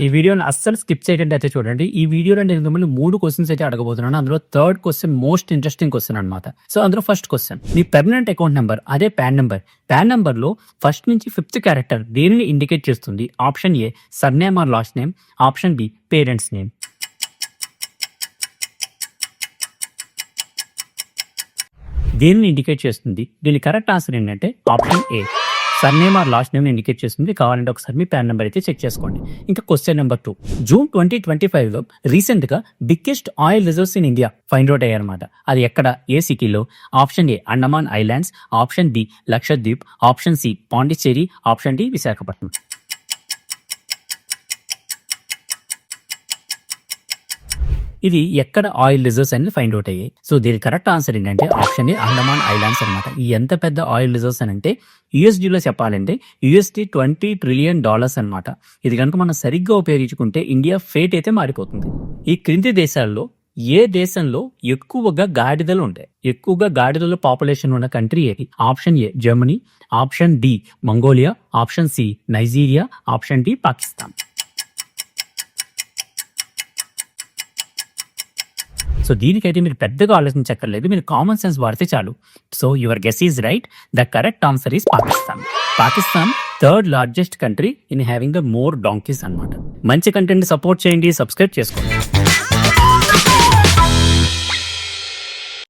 ఈ వీడియోని అస్సలు స్కిప్ చేయకుండా అయితే చూడండి. ఈ వీడియోలో నేను మిమ్మల్ని 3 క్వశ్చన్స్ అయితే అడగబోతున్నాను. అందులో third question most interesting question అనమాట. సో అందులో ఫస్ట్ క్వశ్చన్, నీ పెర్మనెంట్ అకౌంట్ నెంబర్ అదే పాన్ నెంబర్. పాన్ నెంబర్ లో ఫస్ట్ నుంచి 5th క్యారెక్టర్ దేనిని ఇండికేట్ చేస్తుంది? Option A surname or last name, option B parents name. దేనిని ఇండికేట్ చేస్తుంది? దీని కరెక్ట్ ఆన్సర్ ఏంటంటే option A surname or last name indicate చేస్తుంది. కావాలంటే ఒకసారి మీ పాన్ నెంబర్ అయితే చెక్ చేసుకోండి. ఇంకా క్వశ్చన్ నెంబర్ 2, జూన్ 2025లో రీసెంట్ గా biggest oil reserves in India find out అయ్యారన్నమాట. అది ఎక్కడ, ఏ సిటీలో? Option A Andaman islands, option B Lakshadweep, option C Pondicherry, option D Visakhapatnam. ఇది ఎక్కడ ఆయిల్ రిజర్వ్స్ అనేది ఫైండ్ అవుట్ అయ్యాయి. సో దీని కరెక్ట్ ఆన్సర్ ఏంటంటే ఆప్షన్ ఏ అండమాన్ ఐలాండ్స్ అనమాట. ఈ ఎంత పెద్ద ఆయిల్ రిజర్వ్స్ అని అంటే యూఎస్డీలో చెప్పాలంటే USD $20 trillion అనమాట. ఇది కనుక మనం సరిగ్గా ఉపయోగించుకుంటే ఇండియా ఫేట్ అయితే మారిపోతుంది. ఈ క్రింది దేశాల్లో ఏ దేశంలో ఎక్కువగా గాడిదలు ఉంటాయి? ఎక్కువగా గాడిదల పాపులేషన్ ఉన్న కంట్రీ ఏది? Option A Germany, option D Mongolia, option C Nigeria, option D Pakistan. So దీనికైతే మీరు పెద్దగా ఆలోచించక్కర్లేదు, మీరు కామన్ సెన్స్ వాడితే చాలు. So your guess is right. The correct answer is Pakistan. Pakistan third largest country in having the more donkeys అనమాట. మంచి content support చేయండి, సబ్స్క్రైబ్ చేసుకోండి.